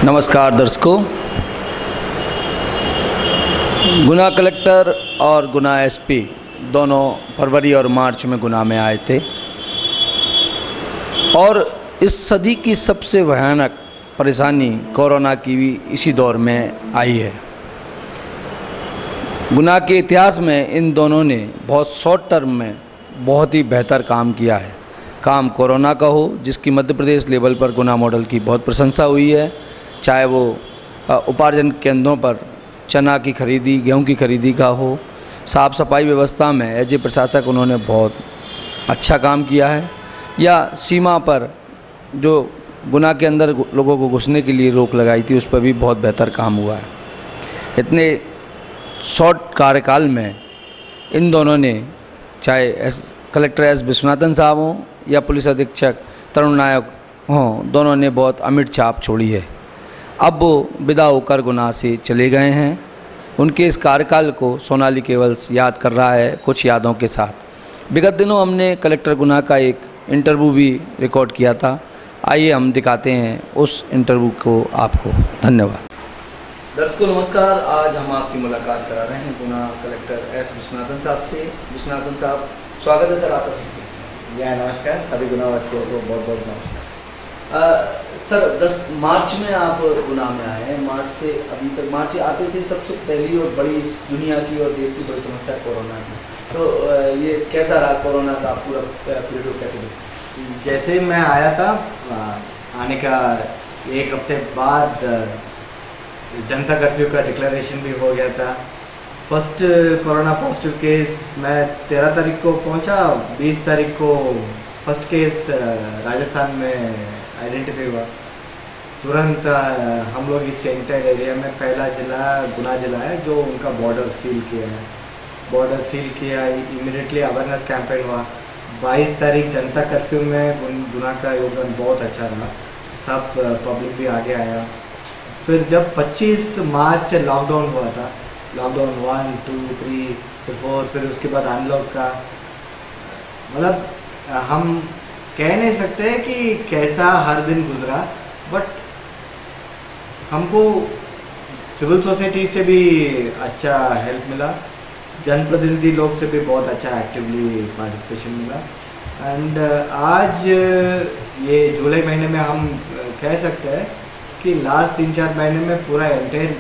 नमस्कार दर्शकों, गुना कलेक्टर और गुना एसपी दोनों फरवरी और मार्च में गुना में आए थे और इस सदी की सबसे भयानक परेशानी कोरोना की भी इसी दौर में आई है। गुना के इतिहास में इन दोनों ने बहुत शॉर्ट टर्म में बहुत ही बेहतर काम किया है। काम कोरोना का हो, जिसकी मध्य प्रदेश लेवल पर गुना मॉडल की बहुत प्रशंसा हुई है, चाहे वो उपार्जन केंद्रों पर चना की खरीदी, गेहूं की खरीदी का हो, साफ़ सफाई व्यवस्था में एज ए प्रशासक उन्होंने बहुत अच्छा काम किया है, या सीमा पर जो गुना के अंदर लोगों को घुसने के लिए रोक लगाई थी, उस पर भी बहुत बेहतर काम हुआ है। इतने शॉर्ट कार्यकाल में इन दोनों ने, चाहे कलेक्टर एस विश्वनाथन साहब हों या पुलिस अधीक्षक तरुण नायक हों, दोनों ने बहुत अमिट छाप छोड़ी है। अब वो विदा होकर गुना से चले गए हैं। उनके इस कार्यकाल को सोनाली केवल्स याद कर रहा है कुछ यादों के साथ। विगत दिनों हमने कलेक्टर गुना का एक इंटरव्यू भी रिकॉर्ड किया था। आइए हम दिखाते हैं उस इंटरव्यू को आपको। धन्यवाद। दर्शकों नमस्कार, आज हम आपकी मुलाकात करा रहे हैं गुना कलेक्टर एस विश्वनाथन साहब से। विश्वनाथन साहब, स्वागत है सर आपका। नमस्कार, सभी गुनावासियों को बहुत बहुत नमस्कार। सर 10 मार्च में आप गुना में आए हैं। मार्च से अभी तक, मार्च आते थे सबसे पहली और बड़ी दुनिया की और देश की बड़ी समस्या कोरोना की, तो ये कैसा रहा कोरोना का पूरा पीरियड, कैसे देखा? जैसे मैं आया था, आने का एक हफ्ते बाद जनता कर्फ्यू का डिक्लेरेशन भी हो गया था। फर्स्ट कोरोना पॉजिटिव केस मैं 13 तारीख को पहुंचा, 20 तारीख को फर्स्ट केस राजस्थान में आइडेंटिफाई हुआ। तुरंत हम लोग इस एंटायर एरिया में पहला जिला गुना जिला है जो उनका बॉर्डर सील किया है। बॉर्डर सील किया, इमीडिएटली अवेयरनेस कैंपेन हुआ। 22 तारीख जनता कर्फ्यू में गुना का योगदान बहुत अच्छा रहा, सब पब्लिक भी आगे आया। फिर जब 25 मार्च से लॉकडाउन हुआ था, लॉकडाउन 1, 2, 3, 4, फिर उसके बाद अनलॉक का, मतलब हम कह नहीं सकते कि कैसा हर दिन गुजरा, बट हमको सिविल सोसाइटी से भी अच्छा हेल्प मिला, जनप्रतिनिधि लोग से भी बहुत अच्छा एक्टिवली पार्टिसिपेशन मिला। एंड आज ये जुलाई महीने में हम कह सकते हैं कि लास्ट 3-4 महीने में पूरा एंटायर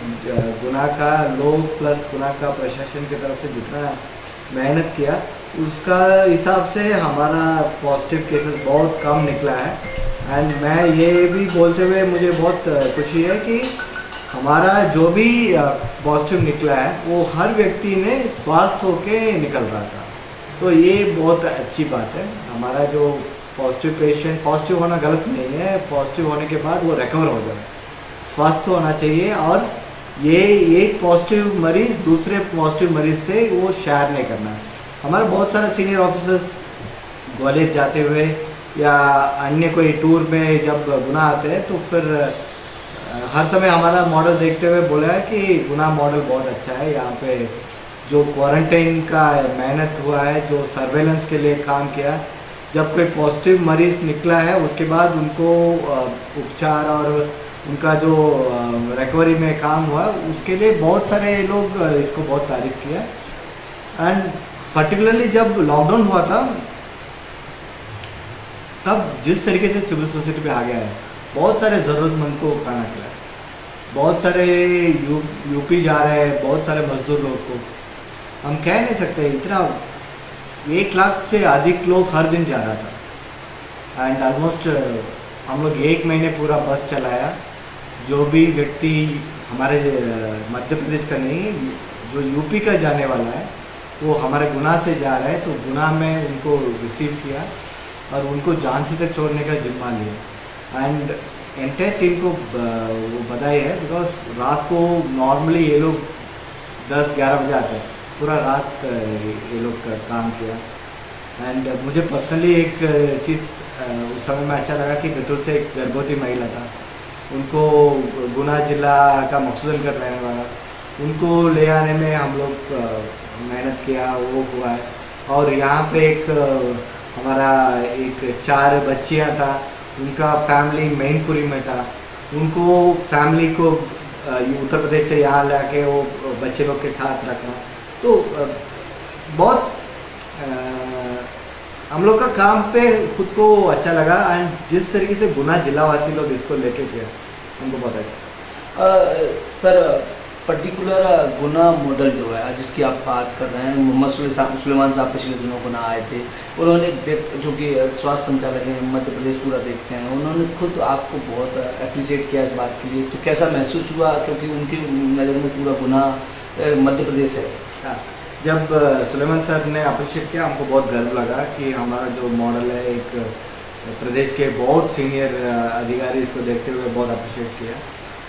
गुना का लोग प्लस गुना का प्रशासन की तरफ से जितना मेहनत किया, उसका हिसाब से हमारा पॉजिटिव केसेस बहुत कम निकला है। एंड मैं ये भी बोलते हुए मुझे बहुत खुशी है कि हमारा जो भी पॉजिटिव निकला है वो हर व्यक्ति ने स्वस्थ होके निकल रहा था, तो ये बहुत अच्छी बात है। हमारा जो पॉजिटिव पेशेंट, पॉजिटिव होना गलत नहीं है, पॉजिटिव होने के बाद वो रिकवर हो जाए, स्वस्थ होना चाहिए, और ये एक पॉजिटिव मरीज दूसरे पॉजिटिव मरीज से वो शेयर नहीं करना। हमारे बहुत सारे सीनियर ऑफिसर्स ग्वालियर जाते हुए या अन्य कोई टूर में जब गुना आते हैं तो फिर हर समय हमारा मॉडल देखते हुए बोला है कि गुना मॉडल बहुत अच्छा है। यहाँ पे जो क्वारंटाइन का मेहनत हुआ है, जो सर्वेलेंस के लिए काम किया, जब कोई पॉजिटिव मरीज निकला है उसके बाद उनको उपचार और उनका जो रिकवरी में काम हुआ, उसके लिए बहुत सारे लोग इसको बहुत तारीफ किया। एंड पर्टिकुलरली जब लॉकडाउन हुआ था, तब जिस तरीके से सिविल सोसाइटी पे आ गया है, बहुत सारे ज़रूरतमंद को खाना खिलाया, बहुत सारे यूपी जा रहे हैं, बहुत सारे मजदूर लोग को हम कह नहीं सकते, इतना 1 लाख से अधिक लोग हर दिन जा रहा था। एंड ऑलमोस्ट हम लोग 1 महीने पूरा बस चलाया। जो भी व्यक्ति हमारे मध्य प्रदेश का नहीं, जो यूपी का जाने वाला है, वो हमारे गुना से जा रहे हैं, तो गुना में उनको रिसीव किया और उनको झांसी तक छोड़ने का जिम्मा लिया। एंड एंटायर टीम को वो बधाई है, बिकॉज रात को नॉर्मली ये लोग 10-11 बजे आते हैं, पूरा रात ये लोग का काम किया। एंड मुझे पर्सनली एक चीज़ उस समय में अच्छा लगा कि बैतूल से एक गर्भवती महिला था, उनको गुना जिला का मकसूदनगर रहने वाला, उनको ले आने में हम लोग मेहनत किया, वो हुआ है। और यहाँ पे एक हमारा 4 बच्चियाँ था, उनका फैमिली मैनपुरी में था, उनको फैमिली को उत्तर प्रदेश से यहाँ लाके वो बच्चे लोग के साथ रखना, तो बहुत हम लोग का काम पे खुद को अच्छा लगा। एंड जिस तरीके से गुना जिला वासी लोग इसको लेके गए हमको बहुत अच्छा। सर पर्टिकुलर गुना मॉडल जो है जिसकी आप बात कर रहे हैं, मोहम्मद सुलेमान साहब पिछले दिनों गुना आए थे, उन्होंने जो कि स्वास्थ्य संचालक हैं मध्य प्रदेश पूरा देखते हैं, उन्होंने खुद आपको बहुत अप्रिशिएट किया इस बात के लिए, तो कैसा महसूस हुआ क्योंकि उनकी नज़र में पूरा गुना मध्य प्रदेश है? हाँ, जब सुलेमान सर ने अप्रिशिएट किया हमको बहुत गर्व लगा कि हमारा जो मॉडल है एक प्रदेश के बहुत सीनियर अधिकारी इसको देखते हुए बहुत अप्रिशिएट किया।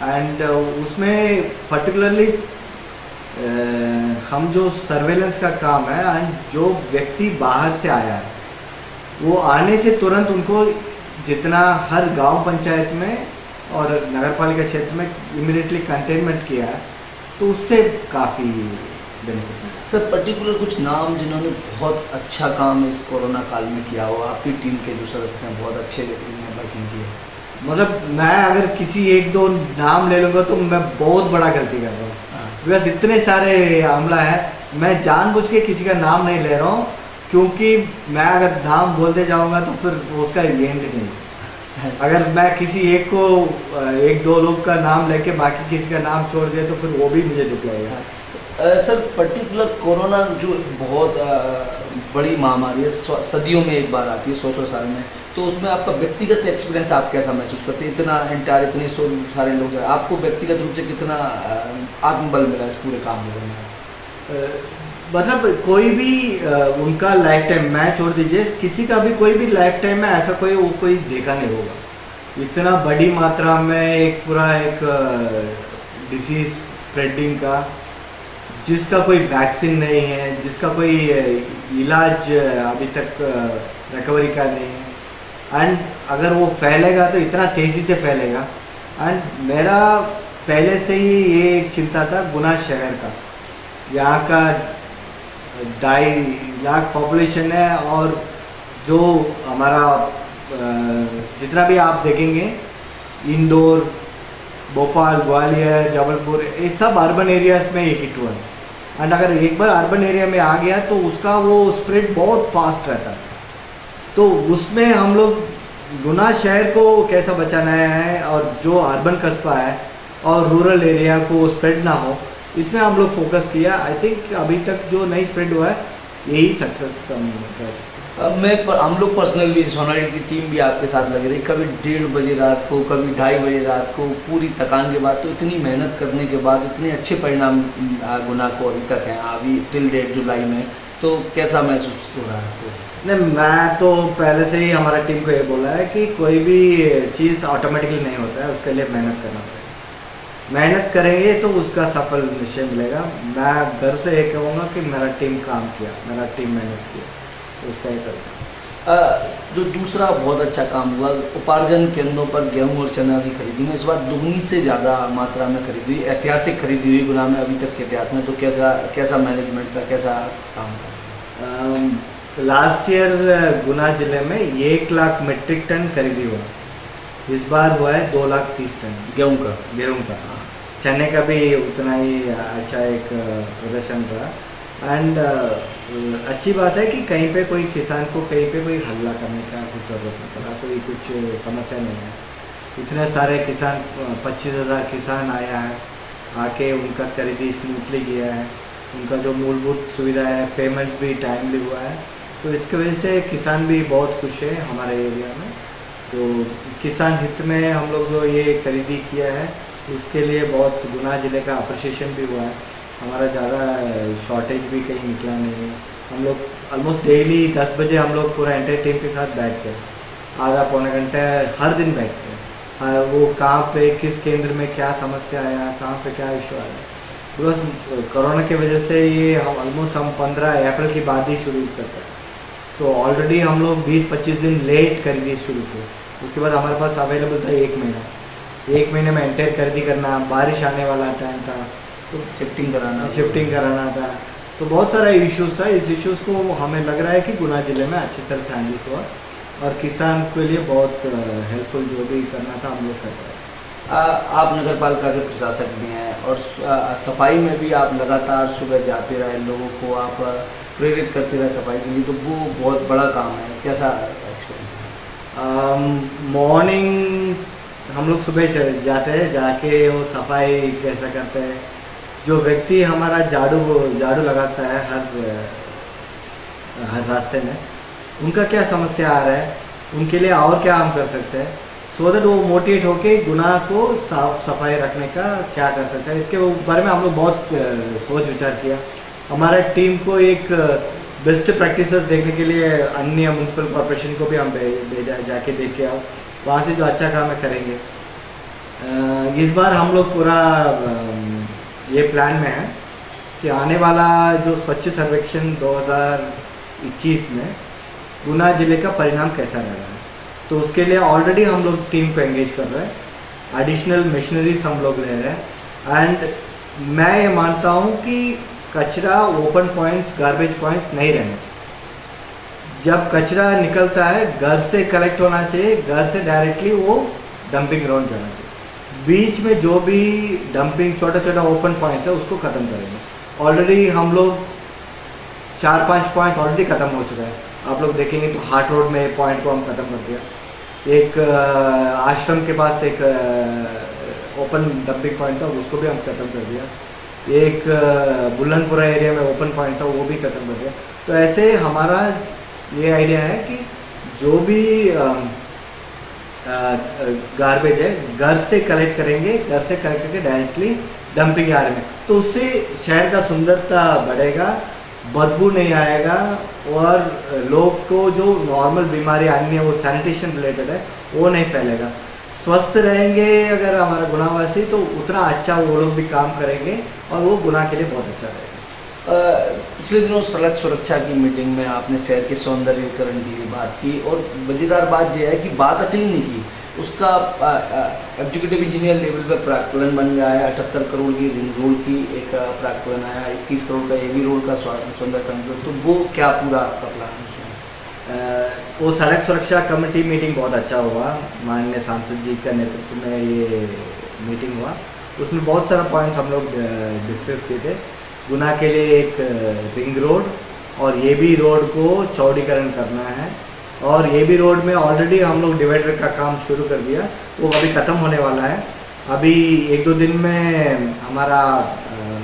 एंड उसमें पर्टिकुलरली हम जो सर्वेलेंस का काम है एंड जो व्यक्ति बाहर से आया है वो आने से तुरंत उनको जितना हर गांव पंचायत में और नगरपालिका क्षेत्र में इमीडिएटली कंटेनमेंट किया है, तो उससे काफ़ी बेनिफिट है। सर पर्टिकुलर कुछ नाम जिन्होंने बहुत अच्छा काम इस कोरोना काल में किया हो, आपकी टीम के जो सदस्य हैं बहुत अच्छे वर्किंग किए? मतलब मैं अगर किसी एक दो नाम ले लूँगा तो मैं बहुत बड़ा गलती कर रहा हूँ, बिकॉज इतने सारे आमला है। मैं जानबूझ के किसी का नाम नहीं ले रहा हूँ क्योंकि मैं अगर नाम बोलते जाऊँगा तो फिर उसका एंड नहीं। अगर मैं किसी एक को एक दो लोग का नाम लेके बाकी किसी का नाम छोड़ दिया तो फिर वो भी मुझे दुख लगेगा। सर पर्टिकुलर कोरोना जो बहुत बड़ी महामारी है, सदियों में एक बार आती है, 100 साल में, तो उसमें आपका व्यक्तिगत एक्सपीरियंस आप कैसा महसूस करते हैं? इतना एंटायर इतने सारे लोग हैं, आपको व्यक्तिगत रूप से कितना आत्मबल मिला इस पूरे काम में? मतलब कोई भी उनका लाइफ टाइम, मैं छोड़ दीजिए किसी का भी, कोई भी लाइफ टाइम में ऐसा कोई देखा नहीं होगा इतना बड़ी मात्रा में एक पूरा एक डिसीज स्प्रेडिंग का, जिसका कोई वैक्सीन नहीं है, जिसका कोई इलाज अभी तक रिकवरी का नहीं है। एंड अगर वो फैलेगा तो इतना तेज़ी से फैलेगा। एंड मेरा पहले से ही ये एक चिंता था गुना शहर का, यहाँ का 2.5 लाख पॉपुलेशन है और जो हमारा जितना भी आप देखेंगे इंदौर, भोपाल, ग्वालियर, जबलपुर, ये सब अर्बन एरियाज में एक हिट हुआ है। एंड अगर एक बार अर्बन एरिया में आ गया तो उसका वो स्प्रेड बहुत फास्ट रहता है। तो उसमें हम लोग गुना शहर को कैसा बचाना है और जो अर्बन कस्बा है और रूरल एरिया को स्प्रेड ना हो, इसमें हम लोग फोकस किया। आई थिंक अभी तक जो नहीं स्प्रेड हुआ है यही सक्सेस हम कर सकते हैं। हम लोग पर्सनली सोनाली की टीम भी आपके साथ लग रही, कभी 1:30 बजे रात को, कभी 2:30 बजे रात को, पूरी थकान के बाद, तो इतनी मेहनत करने के बाद इतने अच्छे परिणाम गुना को अभी तक हैं, अभी टिल डेट जुलाई में, तो कैसा महसूस हो रहा है आपको? नहीं, मैं तो पहले से ही हमारा टीम को ये बोला है कि कोई भी चीज़ ऑटोमेटिकली नहीं होता है, उसके लिए मेहनत करना पड़ेगा। मेहनत करेंगे तो उसका सफल निश्चय मिलेगा। मैं घर से ये कहूँगा कि मेरा टीम काम किया, मेरा टीम मेहनत किया, तो उसका ही करेगा। जो दूसरा बहुत अच्छा काम हुआ, उपार्जन केंद्रों पर गेहूं और चना की खरीदी में इस बार दुगनी से ज़्यादा मात्रा में खरीदी हुई, ऐतिहासिक खरीदी हुई गुना में अभी तक के इतिहास में, तो कैसा मैनेजमेंट था, कैसा काम था? लास्ट ईयर गुना जिले में 1 लाख मीट्रिक टन खरीदी हुआ, इस बार हुआ है 2,30,000 टन गेहूं का। चने का भी उतना ही अच्छा एक प्रदर्शन रहा। एंड अच्छी बात है कि कहीं पे कोई किसान को कहीं पे कोई हल्ला करने का कुछ ज़रूरत नहीं पड़ा, कोई कुछ समस्या नहीं है। इतने सारे किसान, 25,000 किसान आया है, आके उनका खरीदी स्मूथली किया है, उनका जो मूलभूत सुविधा है, पेमेंट भी टाइमली हुआ है, तो इसकी वजह से किसान भी बहुत खुश है हमारे एरिया में। तो किसान हित में हम लोग जो ये खरीदी किया है उसके लिए बहुत गुना जिले का अप्रिशिएशन भी हुआ है। हमारा ज़्यादा शॉर्टेज भी कहीं निकला नहीं है। हम लोग ऑलमोस्ट डेली 10 बजे हम लोग पूरा एंटायर टीम के साथ बैठ के आधा पौना घंटा हर दिन बैठते हैं, वो कहाँ पे किस केंद्र में क्या समस्या आया, कहाँ पे क्या इशू आया। बिकॉज कोरोना की वजह से ये हम ऑलमोस्ट 15 अप्रैल की बाद ही शुरू करते हैं, तो ऑलरेडी हम लोग 20-25 दिन लेट खरीदी शुरू किए। उसके बाद हमारे पास अवेलेबल था 1 महीना, 1 महीने में एंटायर खरीदी करना, बारिश आने वाला टाइम था तो शिफ्टिंग कराना था, तो बहुत सारा इश्यूज़ था। इस इश्यूज़ को हमें लग रहा है कि गुना जिले में अच्छी तरह से हैंडल हुआ और किसान के लिए बहुत हेल्पफुल जो भी करना था हम लोग कर रहे हैं। आप नगर पालिका के प्रशासक भी हैं और सफाई में भी आप लगातार सुबह जाते रहे, लोगों को आप प्रेरित करते रहे सफाई के लिए, तो वो बहुत बड़ा काम है। कैसा एक्सपीरियंस है? मॉर्निंग हम लोग सुबह जाते हैं, जाके वो सफाई कैसा करते हैं, जो व्यक्ति हमारा झाड़ू लगाता है हर रास्ते में, उनका क्या समस्या आ रहा है, उनके लिए और क्या हम कर सकते हैं, सो दैट वो मोटिवेट होके गुना को साफ सफाई रखने का क्या कर सकते हैं, इसके बारे में हम लोग बहुत सोच विचार किया। हमारा टीम को एक बेस्ट प्रैक्टिसेस देखने के लिए अन्य म्यूनसिपल कॉरपोरेशन को भी हम भेजा, जाके देख के आओ, वहाँ से जो अच्छा काम है करेंगे। इस बार हम लोग पूरा ये प्लान में है कि आने वाला जो स्वच्छ सर्वेक्षण 2021 में गुना जिले का परिणाम कैसा रहेगा, तो उसके लिए ऑलरेडी हम लोग टीम को एंगेज कर रहे हैं, एडिशनल मशीनरीज हम लोग ले रहे हैं। एंड मैं ये मानता हूँ कि कचरा ओपन पॉइंट्स, गार्बेज पॉइंट्स नहीं रहने चाहिए। जब कचरा निकलता है घर से कलेक्ट होना चाहिए, घर से डायरेक्टली वो डंपिंग ग्राउंड जाना चाहिए। बीच में जो भी डंपिंग छोटा छोटा ओपन पॉइंट्स है उसको ख़त्म करेंगे। ऑलरेडी हम लोग 4-5 पॉइंट्स ऑलरेडी ख़त्म हो चुका है। आप लोग देखेंगे तो हार्ट रोड में पॉइंट को हम ख़त्म कर दिया। एक आश्रम के पास एक ओपन डंपिंग पॉइंट था, उसको भी हम ख़त्म कर दिया। एक बुल्लनपुरा एरिया में ओपन पॉइंट था, वो भी ख़त्म कर दिया। तो ऐसे हमारा ये आइडिया है कि जो भी गार्बेज है घर से कलेक्ट करेंगे, घर से कलेक्ट करके डायरेक्टली डंपिंग यार्ड में, तो उससे शहर का सुंदरता बढ़ेगा, बदबू नहीं आएगा और लोग को जो नॉर्मल बीमारी अन्य वो सैनिटेशन रिलेटेड है वो नहीं फैलेगा। स्वस्थ रहेंगे अगर हमारा गुनावासी, तो उतना अच्छा वो लोग भी काम करेंगे और वो गुना के लिए बहुत अच्छा रहेगा। पिछले दिनों सड़क सुरक्षा की मीटिंग में आपने शहर के सौंदर्यीकरण की बात की और मजेदार बात यह है कि बात अकेली नहीं की, उसका एग्जीक्यूटिव इंजीनियर लेवल पर प्राक्कलन बन गया है। 78 करोड़ की रिंग रोड की एक प्राक्कलन आया, 21 करोड़ का एवी रोड का सौंदर्यकरण, तो वो क्या पूरा आपका प्लान है? वो सड़क सुरक्षा कमेटी मीटिंग बहुत अच्छा हुआ, माननीय सांसद जी का नेतृत्व में ये मीटिंग हुआ। उसमें बहुत सारा पॉइंट्स हम लोग डिस्कस किए थे। गुना के लिए एक रिंग रोड और ये भी रोड को चौड़ीकरण करना है, और ये भी रोड में ऑलरेडी हम लोग डिवाइडर का काम शुरू कर दिया, वो अभी ख़त्म होने वाला है। अभी 1-2 दिन में हमारा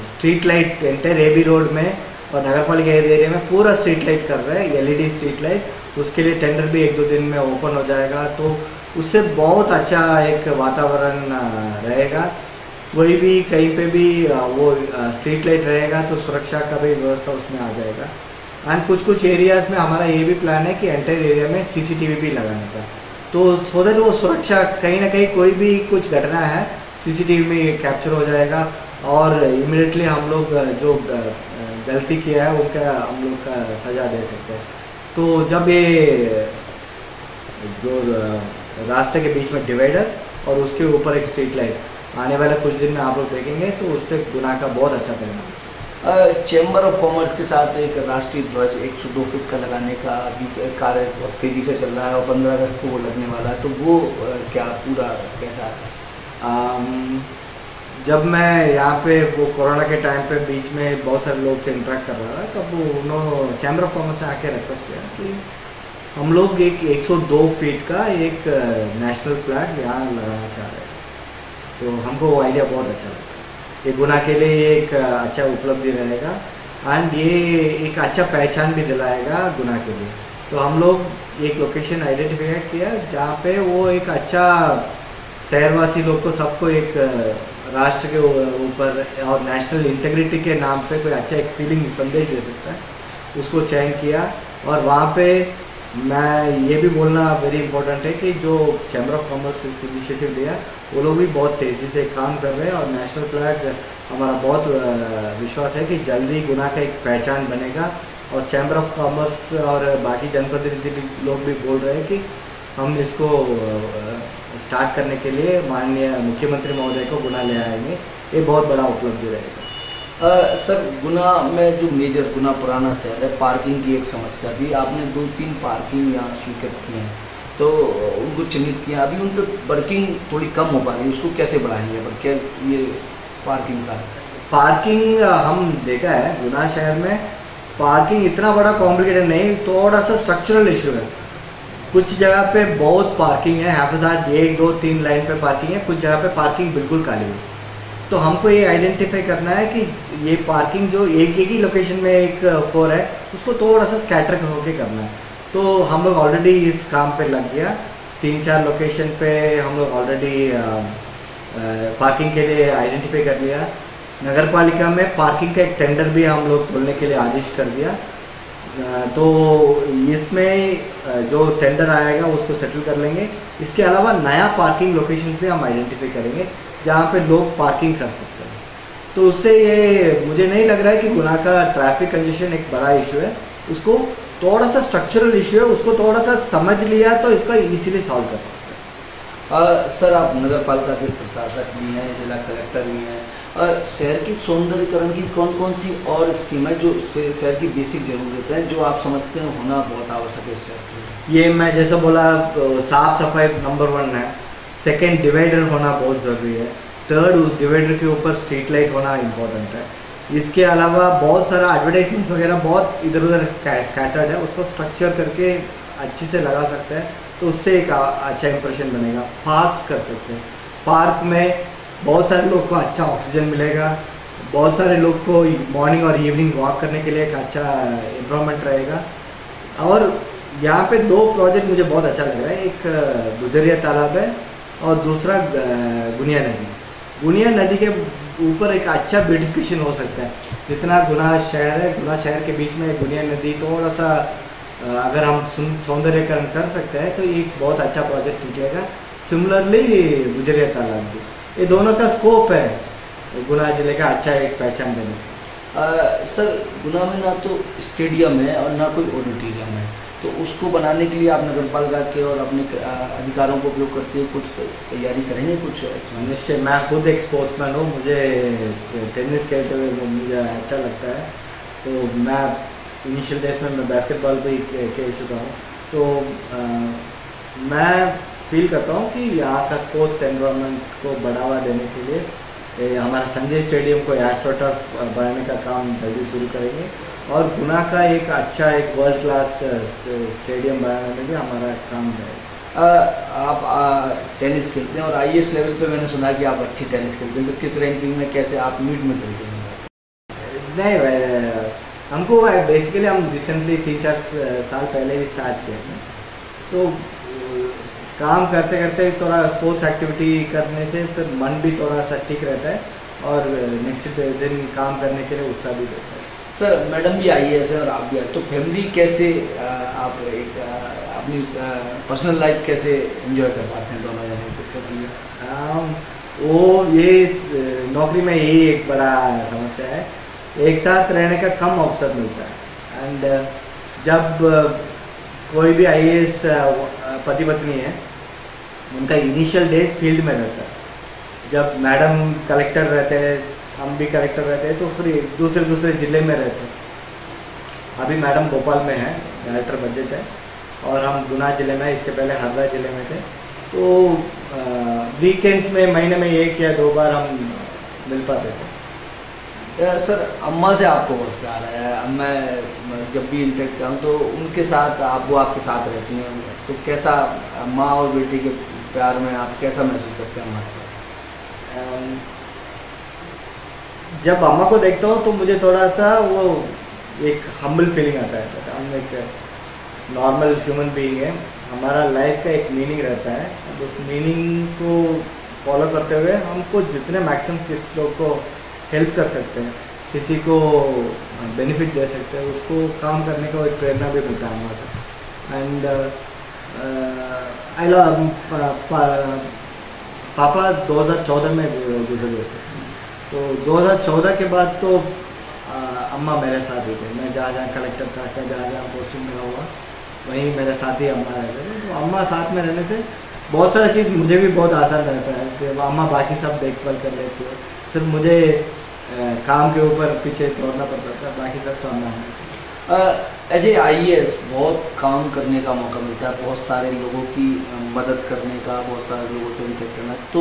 स्ट्रीट लाइट एंटर ये भी रोड में और नगर पालिका एरिया में पूरा स्ट्रीट लाइट कर रहे हैं, LED स्ट्रीट लाइट, उसके लिए टेंडर भी 1-2 दिन में ओपन हो जाएगा। तो उससे बहुत अच्छा एक वातावरण रहेगा। कोई भी कहीं पे भी वो स्ट्रीट लाइट रहेगा तो सुरक्षा का भी व्यवस्था उसमें आ जाएगा। एंड कुछ एरियाज़ में हमारा ये भी प्लान है कि एंटायर एरिया में CCTV भी लगाने का, तो सो दैट वो सुरक्षा कहीं ना कहीं कोई भी कुछ घटना है CCTV में कैप्चर हो जाएगा और इमिडिएटली हम लोग जो गलती किया है उनका हम लोग का सज़ा दे सकते हैं। तो जब ये जो रास्ते के बीच में डिवाइडर और उसके ऊपर एक स्ट्रीट लाइट आने वाले कुछ दिन में आप लोग देखेंगे तो उससे गुना का बहुत अच्छा परिणाम। चैम्बर ऑफ कॉमर्स के साथ एक राष्ट्रीय ध्वज 102 फीट का लगाने का भी कार्य बहुत तेज़ी से चल रहा है और 15 अगस्त को वो लगने वाला है, तो वो क्या पूरा कैसा है? जब मैं यहाँ पे वो कोरोना के टाइम पे बीच में बहुत सारे लोग से इंटरेक्ट कर रहा था, तब वो उन्होंने चैम्बर ऑफ कॉमर्स ने आके रिक्वेस्ट किया कि हम लोग एक 102 फीट का एक नेशनल फ्लैग यहाँ लगाना चाह रहे हैं। तो हमको वो आइडिया बहुत अच्छा लगा। ये गुना के लिए एक अच्छा उपलब्धि रहेगा एंड ये एक अच्छा पहचान भी दिलाएगा गुना के लिए। तो हम लोग एक लोकेशन आइडेंटिफाई किया जहाँ पे वो एक अच्छा शहरवासी लोग को सबको एक राष्ट्र के ऊपर और नेशनल इंटीग्रिटी के नाम पे कोई अच्छा एक फीलिंग संदेश दे सकता है, उसको चयन किया। और वहाँ पे मैं ये भी बोलना वेरी इंपॉर्टेंट है कि जो चैम्बर ऑफ कॉमर्स इनिशिएटिव लिया वो लोग भी बहुत तेज़ी से काम कर रहे हैं और नेशनल फ्लैग हमारा बहुत विश्वास है कि जल्दी गुना का एक पहचान बनेगा। और चैम्बर ऑफ कॉमर्स और बाकी जनप्रतिनिधि लोग भी बोल रहे हैं कि हम इसको स्टार्ट करने के लिए माननीय मुख्यमंत्री महोदय को गुना ले आएंगे, ये बहुत बड़ा उपलब्धि रहेगा। सर, गुना में जो मेजर गुना पुराना शहर है, पार्किंग की एक समस्या थी, आपने 2-3 पार्किंग यहाँ स्वीकृत की हैं, तो उनको चिन्हित किया। अभी उन पर वर्किंग थोड़ी कम हो पा रही है, उसको कैसे बढ़ाएंगे? पर क्या ये पार्किंग हम देखा है गुना शहर में, पार्किंग इतना बड़ा कॉम्प्लिकेटेड नहीं, थोड़ा सा स्ट्रक्चरल इशू है। कुछ जगह पे बहुत पार्किंग है, हाफिज़ात 1 2 3 लाइन पे पार्किंग है, कुछ जगह पे पार्किंग बिल्कुल खाली है। तो हमको ये आइडेंटिफाई करना है कि ये पार्किंग जो एक ही लोकेशन में एक फ्लोर है, उसको थोड़ा सा स्कैटर होके करना है। तो हम लोग ऑलरेडी इस काम पे लग गया। 3-4 लोकेशन पे हम लोग ऑलरेडी पार्किंग के लिए आइडेंटिफाई कर लिया। नगर पालिका में पार्किंग का एक टेंडर भी हम लोग खोलने के लिए आदेश कर दिया। तो इसमें जो टेंडर आएगा उसको सेटल कर लेंगे। इसके अलावा नया पार्किंग लोकेशन भी हम आइडेंटिफाई करेंगे जहाँ पे लोग पार्किंग कर सकते हैं। तो उससे ये मुझे नहीं लग रहा है कि गुना का ट्रैफिक कंजेशन एक बड़ा इशू है, उसको थोड़ा सा स्ट्रक्चरल इशू है, उसको थोड़ा सा समझ लिया तो इसका इजीली सॉल्व कर सकते हैं। सर, आप नगर पालिका के प्रशासक भी हैं, जिला कलेक्टर भी हैं, शहर की सौंदर्यीकरण की कौन कौन सी और स्कीम है जो शहर की बेसिक ज़रूरत है जो आप समझते हैं होना बहुत आवश्यक है शहर के? ये मैं जैसा बोला, साफ सफाई नंबर 1 है। सेकेंड, डिवाइडर होना बहुत ज़रूरी है। थर्ड, उस डिवाइडर के ऊपर स्ट्रीट लाइट होना इम्पोर्टेंट है। इसके अलावा बहुत सारा एडवर्टाइजमेंट्स वगैरह बहुत इधर उधर स्कैटर्ड है, उसको स्ट्रक्चर करके अच्छे से लगा सकते हैं, तो उससे एक अच्छा इंप्रेशन बनेगा। पार्क्स कर सकते हैं, पार्क में बहुत सारे लोग को अच्छा ऑक्सीजन मिलेगा, बहुत सारे लोग को मॉर्निंग और इवनिंग वॉक करने के लिए एक अच्छा इन्वायरमेंट रहेगा। और यहाँ पे 2 प्रोजेक्ट मुझे बहुत अच्छा लग रहा है, एक गुजरिया तालाब है और दूसरा गुनिया नदी। गुनिया नदी के ऊपर एक अच्छा ब्यूटिफिकेशन हो सकता है। जितना गुना शहर है, गुना शहर के बीच में गुनिया नदी थोड़ा सा अगर हम सौंदर्यकरण कर सकते हैं तो ये एक बहुत अच्छा प्रोजेक्ट निकलेगा। सिमिलरली गुजरिया तालाब भी, ये दोनों का स्कोप है गुना जिले का अच्छा एक पहचान देने का। सर, गुना में ना तो स्टेडियम है और ना कोई ऑडिटोरियम है, तो उसको बनाने के लिए आप नगर पालिका के और अपने अधिकारों को उपयोग करते हुए कुछ तैयारी करेंगे? कुछ निश्चय, मैं खुद एक स्पोर्ट्समैन हूँ, मुझे टेनिस खेलते हुए मुझे अच्छा लगता है। तो मैं इनिशियल डेज में मैं बास्केटबॉल भी खेल चुका हूँ, तो मैं फील करता हूँ कि यहाँ का स्पोर्ट्स एनवायरनमेंट को बढ़ावा देने के लिए हमारा संजय स्टेडियम को एस्ट्रोटर्फ बनाने का काम जल्दी शुरू करेंगे और गुना का एक अच्छा एक वर्ल्ड क्लास स्टेडियम बनाने में भी हमारा काम रहेगा। आप टेनिस खेलते हैं और आईएएस लेवल पे मैंने सुना कि आप अच्छी टेनिस खेलते हैं, तो किस रैंकिंग में, कैसे आप मीट में खेलते हैं? नहीं, हमको बेसिकली हम रिसेंटली 3-4 साल पहले ही स्टार्ट किए हैं, तो काम करते करते थोड़ा स्पोर्ट्स एक्टिविटी करने से फिर मन भी थोड़ा सा ठीक रहता है और नेक्स्ट दिन काम करने के लिए उत्साह भी देता है। सर, मैडम भी आईएएस है और आप भी आए, तो फैमिली कैसे आप एक अपनी पर्सनल लाइफ कैसे एंजॉय कर पाते हैं दोनों जने? वो ये नौकरी में यही एक बड़ा समस्या है, एक साथ रहने का कम अवसर मिलता है। एंड जब कोई भी आईएएस पति पत्नी है, उनका इनिशियल डेज फील्ड में रहता है। जब मैडम कलेक्टर रहते हैं, हम भी कलेक्टर रहते हैं, तो फिर दूसरे ज़िले में रहते हैं। अभी मैडम भोपाल में है, डायरेक्टर बजट है, और हम गुना ज़िले में, इसके पहले हरदा ज़िले में थे। तो वीकेंड्स में महीने में 1 या 2 बार हम मिल पाते थे। सर, अम्मा से आपको बहुत प्यार है। मैं जब भी इंटरेक्ट करता हूँ तो उनके साथ वो आपके साथ रहती हैं, तो कैसा माँ और बेटी के प्यार में आप कैसा महसूस करते हैं अम्मा से? जब अम्मा को देखता हूँ तो मुझे थोड़ा सा वो एक हम्बल फीलिंग आता है। हम एक नॉर्मल ह्यूमन बीइंग है, हमारा लाइफ का एक मीनिंग रहता है, अब उस मीनिंग को फॉलो करते हुए हमको जितने मैक्सिमम किस लोग को हेल्प कर सकते हैं, किसी को बेनिफिट दे सकते हैं, उसको काम करने का एक प्रेरणा भी मिलता है हमारे साथ। एंड आई लव पापा 2014 में गुजर गए थे, तो 2014 के बाद तो अम्मा मेरे साथ ही थे। मैं जहाँ कलेक्टर था, जहाँ पोस्टिंग में हुआ, वहीं मेरे साथ ही अम्मा रहते थे। तो अम्मा साथ में रहने से बहुत सारी चीज़ मुझे भी बहुत आसान रहता है कि अम्मा बाकी सब देखभाल कर लेती है, सिर्फ मुझे काम के ऊपर पीछे दौड़ना पड़ता था, बाकी सब तो अम्मा है। एज ए IAS बहुत काम करने का मौका मिलता है, बहुत सारे लोगों की मदद करने का, बहुत सारे लोगों से इंटरेक्ट करना, तो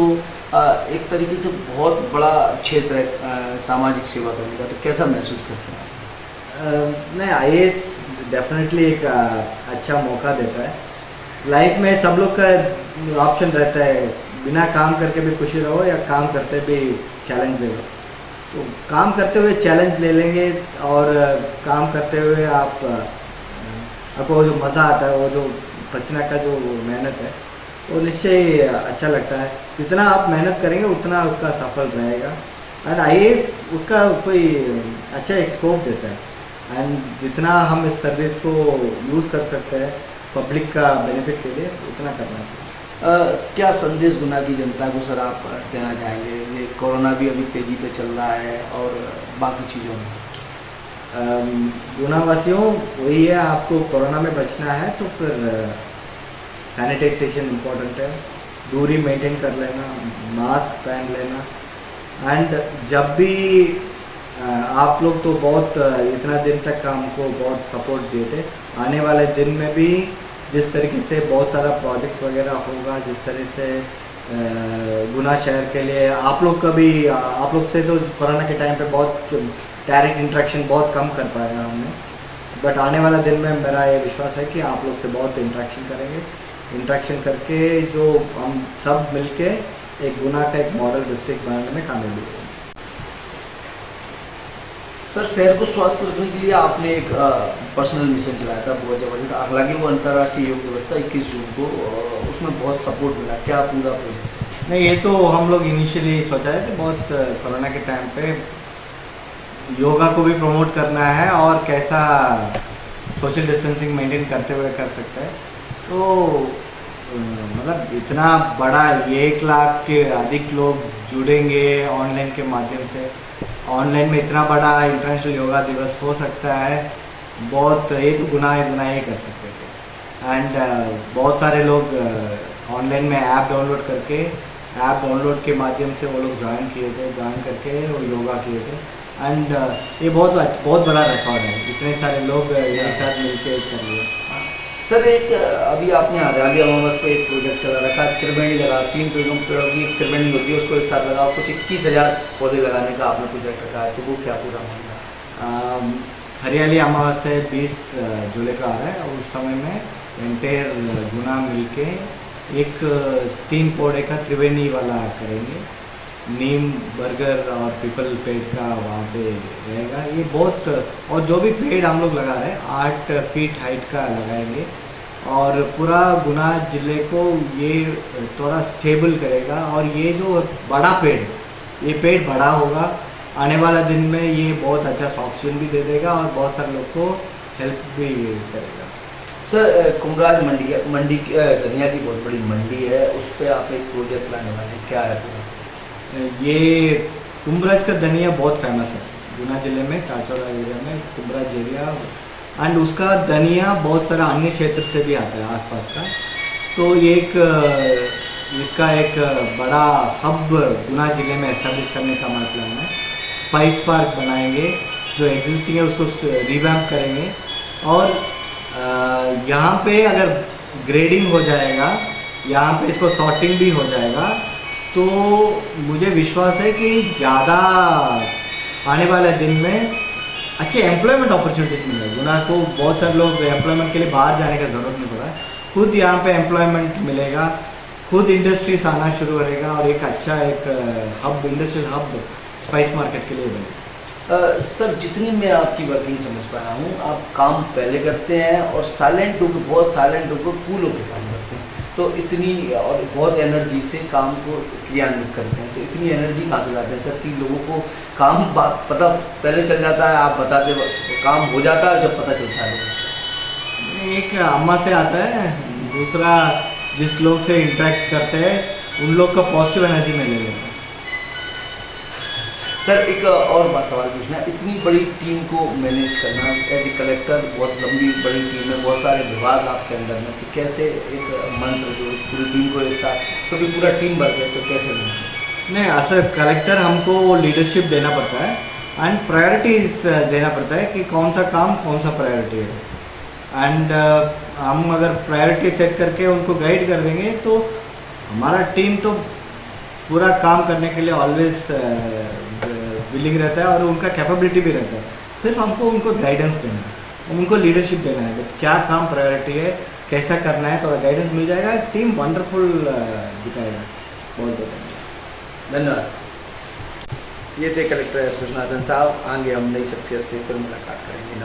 एक तरीके से बहुत बड़ा क्षेत्र है सामाजिक सेवा करने का, तो कैसा महसूस करते हैं? नहीं, IAS डेफिनेटली एक अच्छा मौका देता है। लाइफ में सब लोग का ऑप्शन रहता है, बिना काम करके भी खुशी रहो या काम करते भी चैलेंज ले लो। तो काम करते हुए चैलेंज ले लेंगे और काम करते हुए आपको जो मज़ा आता है, वो जो पसीना का जो मेहनत है, वो निश्चय अच्छा लगता है। जितना आप मेहनत करेंगे उतना उसका सफल रहेगा। एंड IAS उसका कोई अच्छा एक स्कोप देता है, एंड जितना हम इस सर्विस को यूज़ कर सकते हैं पब्लिक का बेनिफिट के लिए, उतना करना चाहिए। क्या संदेश गुना की जनता को सर आप देना चाहेंगे? ये कोरोना भी अभी तेज़ी पे चल रहा है और बाकी चीज़ों में। गुना वासियों, वही है, आपको कोरोना में बचना है तो फिर सैनिटाइजेशन इम्पोर्टेंट है, दूरी मेंटेन कर लेना, मास्क पहन लेना। एंड जब भी आप लोग तो बहुत इतना दिन तक हमको बहुत सपोर्ट दिए थे, आने वाले दिन में भी जिस तरीके से बहुत सारा प्रोजेक्ट्स वगैरह होगा, जिस तरह से गुना शहर के लिए आप लोग का भी, आप लोग से तो कोरोना के टाइम पे बहुत डायरेक्ट इंटरेक्शन बहुत कम कर पाया हमने, बट आने वाला दिन में मेरा ये विश्वास है कि आप लोग से बहुत इंटरेक्शन करेंगे। इंटरेक्शन करके जो हम सब मिलके एक गुना का एक मॉडल डिस्ट्रिक्ट बनाने में कामयाबी होगी। सर, शहर को स्वस्थ रखने के लिए आपने एक पर्सनल मिशन चलाया था, बहुत ज़बरदस्त। हालांकि वो अंतर्राष्ट्रीय योग दिवस था 21 जून को, उसमें बहुत सपोर्ट मिला, क्या पूरा प्रोजेक्ट? नहीं, ये तो हम लोग इनिशियली सोचा है कि बहुत कोरोना के टाइम पे योगा को भी प्रमोट करना है और कैसा सोशल डिस्टेंसिंग मेंटेन करते हुए कर सकते हैं। तो मतलब इतना बड़ा 1 लाख के अधिक लोग जुड़ेंगे ऑनलाइन के माध्यम से, ऑनलाइन में इतना बड़ा इंटरनेशनल योगा दिवस हो सकता है, बहुत ये तो गुना ही कर सकते थे। एंड बहुत सारे लोग ऑनलाइन में ऐप डाउनलोड के माध्यम से वो लोग ज्वाइन करके वो योगा किए थे। एंड ये बहुत बड़ा रिकॉर्ड है, इतने सारे लोग एक साथ मिलकर कर लिए। सर, एक अभी आपने हरियाली अमावस पे एक प्रोजेक्ट चला रखा है, त्रिवेणी लगा, 3 पेड़ों की एक त्रिवेणी होती है, उसको एक साथ लगाओ, कुछ 21,000 पौधे लगाने का आपने प्रोजेक्ट रखा है, तो वो क्या पूरा मामला? हरियाली अमावस से 20 जुलाई को आ रहा है, और उस समय में एंटायर गुना मिलके एक 3 पौधे का त्रिवेणी वाला करेंगे। नीम, बर्गर और पीपल पेड़ का वहाँ पे रहेगा। ये बहुत, और जो भी पेड़ हम लोग लगा रहे हैं 8 फीट हाइट का लगाएंगे, और पूरा गुना जिले को ये थोड़ा स्टेबल करेगा। और ये जो बड़ा पेड़, ये पेड़ बड़ा होगा, आने वाला दिन में ये बहुत अच्छा ऑक्सीजन भी दे देगा और बहुत सारे लोग को हेल्प भी करेगा। सर, कुमराज मंडी धनिया की बहुत बड़ी मंडी है, उस पर आप एक प्रोजेक्ट लाने वाले हैं, क्या है पूरा? ये कुमराज का धनिया बहुत फेमस है गुना जिले में, चाचौड़ा एरिया में कुमराज एरिया, एंड उसका धनिया बहुत सारा अन्य क्षेत्र से भी आता है आसपास का। तो एक इसका एक बड़ा हब गुना जिले में एस्टेब्लिश करने का हमारा प्लान है। स्पाइस पार्क बनाएंगे, जो एग्जिस्टिंग है उसको रिवैम्प करेंगे, और यहाँ पे अगर ग्रेडिंग हो जाएगा, यहाँ पे इसको सॉर्टिंग भी हो जाएगा, तो मुझे विश्वास है कि ज़्यादा आने वाले दिन में अच्छे एम्प्लॉयमेंट अपॉर्चुनिटीज़ मिलेंगे। गुना को बहुत सारे लोग एम्प्लॉयमेंट के लिए बाहर जाने का ज़रूरत नहीं पड़ा, खुद यहाँ पे एम्प्लॉयमेंट मिलेगा, खुद इंडस्ट्रीज आना शुरू करेगा, और एक अच्छा एक hub, industrial hub spice market के लिए बनेगा। सर, जितनी मैं आपकी वर्किंग समझ पाया हूँ, आप काम पहले करते हैं और साइलेंट होकर, बहुत साइलेंट होकर कूल होकर काम करते हैं, तो इतनी और बहुत एनर्जी से काम को क्रियान्वित करते हैं, तो इतनी एनर्जी कहाँ से लाते हैं सर कि लोगों को काम पता पहले चल जाता है, आप बताते काम हो जाता है जब पता चलता है? एक अम्मा से आता है, दूसरा जिस लोग से इंटरेक्ट करते हैं उन लोग का पॉजिटिव एनर्जी में ले लेते हैं। सर, एक और बात सवाल पूछना है, इतनी बड़ी टीम को मैनेज करना एज ए कलेक्टर, बहुत लंबी बड़ी टीम है, बहुत सारे विभाग आपके अंदर में, तो कैसे एक मंत्र जो पूरी टीम को एक साथ, क्योंकि पूरा टीम वर्क है, तो कैसे नहीं? ऐसा कलेक्टर हमको लीडरशिप देना पड़ता है, एंड प्रायोरिटीज देना पड़ता है कि कौन सा काम कौन सा प्रायोरिटी है। एंड हम अगर प्रायोरिटी सेट करके उनको गाइड कर देंगे तो हमारा टीम तो पूरा काम करने के लिए ऑलवेज विलिंग रहता है और उनका कैपेबिलिटी भी रहता है। सिर्फ हमको उनको गाइडेंस देना है, उनको लीडरशिप देना है, क्या काम प्रायोरिटी है, कैसा करना है, थोड़ा गाइडेंस मिल जाएगा, टीम वंडरफुल दिखाएगा। बहुत बहुत धन्यवाद। ये थे कलेक्टर एस विश्वनाथन साहब। आगे हम नई शख्सियत से फिर मुलाकात करेंगे।